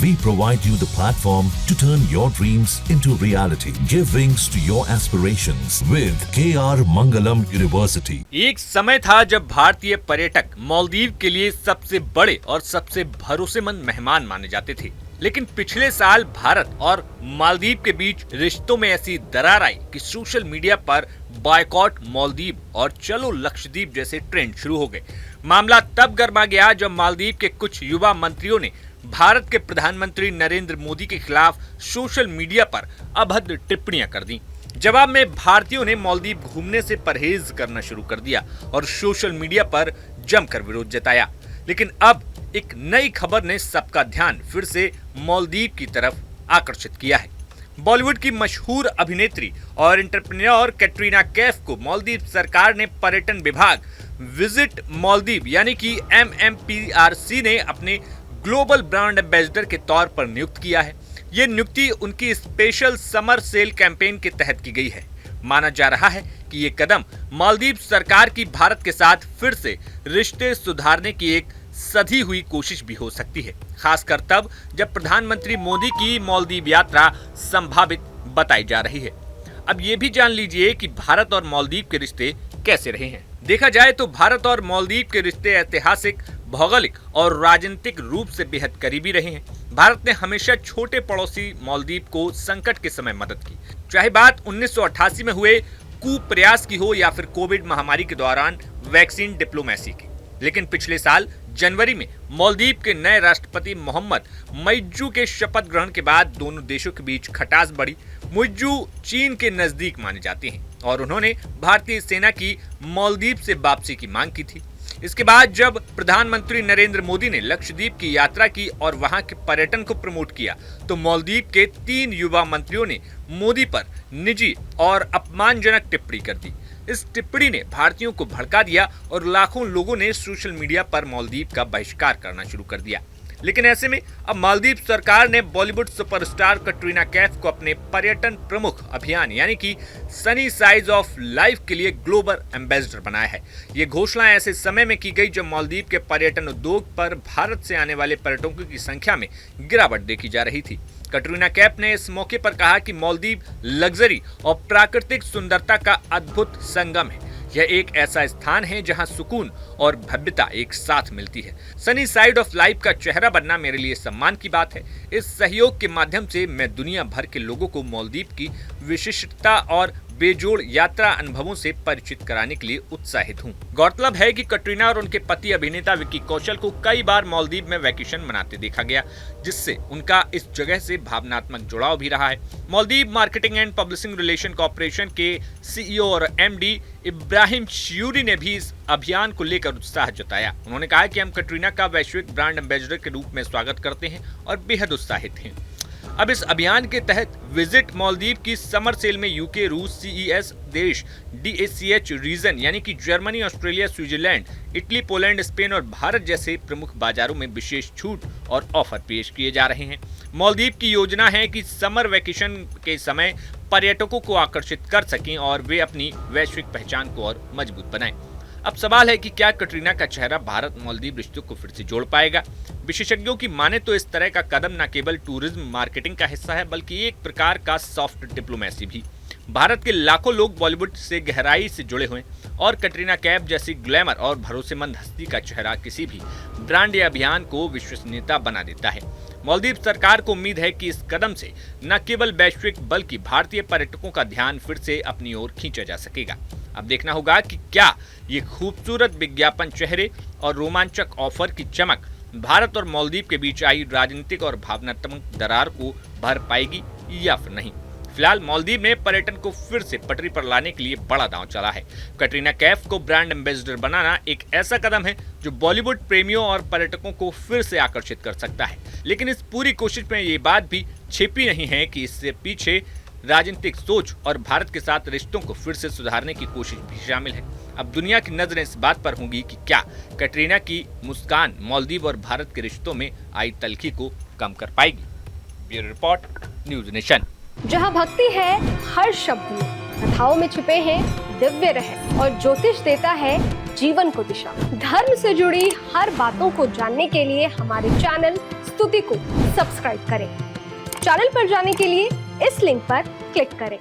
We provide you the platform to turn your dreams into reality. Give wings to your aspirations with KR Mangalam University. एक समय था जब भारतीय पर्यटक मालदीव के लिए सबसे बड़े और सबसे भरोसेमंद मेहमान माने जाते थे, लेकिन पिछले साल भारत और मालदीव के बीच रिश्तों में ऐसी दरार आई कि सोशल मीडिया पर बायकॉट मालदीव और चलो लक्षद्वीप जैसे ट्रेंड शुरू हो गए। मामला तब गर्मा गया जब मालदीव के कुछ युवा मंत्रियों ने भारत के प्रधानमंत्री नरेंद्र मोदी के खिलाफ सोशल मीडिया पर अभद्र टिप्पणियां कर दी। जवाब में भारतीयों ने मालदीव घूमने से परहेज करना शुरू कर दिया और सोशल मीडिया पर जमकर विरोध जताया। लेकिन अब एक नई खबर ने सबका ध्यान फिर से मालदीव की तरफ आकर्षित किया है। बॉलीवुड की मशहूर अभिनेत्री और एंटरप्रेन्योर कैटरीना कैफ को मालदीव सरकार ने पर्यटन विभाग विजिट मालदीव यानी कि MMPRC ने अपने ग्लोबल ब्रांड एम्बेसडर के तौर पर नियुक्त किया है। ये नियुक्ति उनकी स्पेशल समर सेल कैंपेन के तहत की गई है। माना जा रहा है कि ये कदम मालदीव सरकार की भारत के साथ फिर से रिश्ते सुधारने की एक सधी हुई कोशिश भी हो सकती है, खासकर तब जब प्रधानमंत्री मोदी की मालदीव यात्रा संभावित बताई जा रही है। अब ये भी जान लीजिए कि भारत और मालदीव के रिश्ते कैसे रहे हैं। देखा जाए तो भारत और मालदीव के रिश्ते ऐतिहासिक, भौगोलिक और राजनीतिक रूप से बेहद करीबी रहे हैं। भारत ने हमेशा छोटे पड़ोसी मालदीव को संकट के समय मदद की, चाहे बात 1988 में हुए कुप्रयास की हो या फिर कोविड महामारी के दौरान वैक्सीन डिप्लोमेसी की। लेकिन पिछले साल जनवरी में मालदीव के नए राष्ट्रपति मोहम्मद मुइज्जू के शपथ ग्रहण के बाद दोनों देशों के बीच खटास बढ़ी। मुइज्जू चीन के नजदीक माने जाते हैं और उन्होंने भारतीय सेना की मालदीव से वापसी की मांग की थी। इसके बाद जब प्रधानमंत्री नरेंद्र मोदी ने लक्षद्वीप की यात्रा की और वहां के पर्यटन को प्रमोट किया, तो मालदीव के 3 युवा मंत्रियों ने मोदी पर निजी और अपमानजनक टिप्पणी कर दी। इस टिप्पणी ने भारतीयों को भड़का दिया और लाखों लोगों ने सोशल मीडिया पर मालदीव का बहिष्कार करना शुरू कर दिया। लेकिन ऐसे में अब मालदीव सरकार ने बॉलीवुड सुपरस्टार कैटरीना कैफ को अपने पर्यटन प्रमुख अभियान यानी कि सनी साइड ऑफ लाइफ के लिए ग्लोबल एम्बेसडर बनाया है। ये घोषणा ऐसे समय में की गई जब मालदीव के पर्यटन उद्योग पर भारत से आने वाले पर्यटकों की संख्या में गिरावट देखी जा रही थी। कैटरीना कैफ ने इस मौके पर कहा कि मालदीव लग्जरी और प्राकृतिक सुंदरता का अद्भुत संगम है। यह एक ऐसा स्थान है जहां सुकून और भव्यता एक साथ मिलती है। सनी साइड ऑफ लाइफ का चेहरा बनना मेरे लिए सम्मान की बात है। इस सहयोग के माध्यम से मैं दुनिया भर के लोगों को मालदीव की विशिष्टता और बेजोड़ यात्रा अनुभवों से परिचित कराने के लिए उत्साहित हूँ। गौरतलब है कि कैटरीना और उनके पति अभिनेता विक्की कौशल को कई बार मालदीव में वैकेशन मनाते देखा गया, जिससे उनका इस जगह से भावनात्मक जुड़ाव भी रहा है। Maldives marketing and publishing relation corporation के CEO और MD इब्राहिम शियूरी ने भी इस अभियान को लेकर उत्साह जताया। उन्होंने कहा कि हम कैटरीना का वैश्विक ब्रांड एम्बेसडर के रूप में स्वागत करते हैं और बेहद उत्साहित हैं। अब इस अभियान के तहत विजिट मालदीव की समर सेल में UK, रूस, CES देश, DACH रीजन यानी कि Germany, Australia, Switzerland, Italy, Poland, Spain और भारत जैसे प्रमुख बाजारों में विशेष छूट और ऑफर पेश किए जा रहे हैं। मालदीव की योजना है कि समर वेकेशन के समय पर्यटकों को आकर्षित कर सकें और वे अपनी वैश्विक पहचान को और मजबूत बनाएं। अब सवाल है कि क्या कैटरीना का चेहरा भारत मालदीव रिश्तों को फिर से जोड़ पाएगा। विशेषज्ञों की माने तो इस तरह का कदम न केवल टूरिज्म मार्केटिंग का हिस्सा है, बल्कि एक प्रकार का सॉफ्ट डिप्लोमेसी भी। भारत के लाखों लोग बॉलीवुड से गहराई से जुड़े हुए और कैटरीना कैफ जैसी ग्लैमर और भरोसेमंद हस्ती का चेहरा किसी भी ब्रांड या अभियान को विश्वसनीयता बना देता है। मालदीव सरकार को उम्मीद है कि इस कदम से न केवल वैश्विक बल्कि भारतीय पर्यटकों का ध्यान फिर से अपनी ओर खींचा जा सकेगा। अब देखना होगा कि क्या ये खूबसूरत विज्ञापन चेहरे और रोमांचक ऑफर की चमक भारत और मालदीव के बीच आई राजनीतिक और भावनात्मक दरार को भर पाएगी या फिर नहीं। फिलहाल मालदीव ने पर्यटन को फिर से पटरी पर लाने के लिए बड़ा दांव चला है। कैटरीना कैफ को ब्रांड एम्बेसडर बनाना एक ऐसा कदम है जो बॉलीवुड प्रेमियों और पर्यटकों को फिर से आकर्षित कर सकता है। लेकिन इस पूरी कोशिश में ये बात भी छिपी नहीं है कि इससे पीछे राजनीतिक सोच और भारत के साथ रिश्तों को फिर से सुधारने की कोशिश भी शामिल है। अब दुनिया की नजरें इस बात पर होंगी कि क्या कैटरीना की मुस्कान मालदीव और भारत के रिश्तों में आई तल्खी को कम कर पाएगी। Bureau report, news nation. जहाँ भक्ति है हर शब्द में, कथाओं में छुपे हैं दिव्य रहस्य और ज्योतिष देता है जीवन को दिशा। धर्म से जुड़ी हर बातों को जानने के लिए हमारे चैनल प्रस्तुति को सब्सक्राइब करें। चैनल पर जाने के लिए इस लिंक पर क्लिक करें।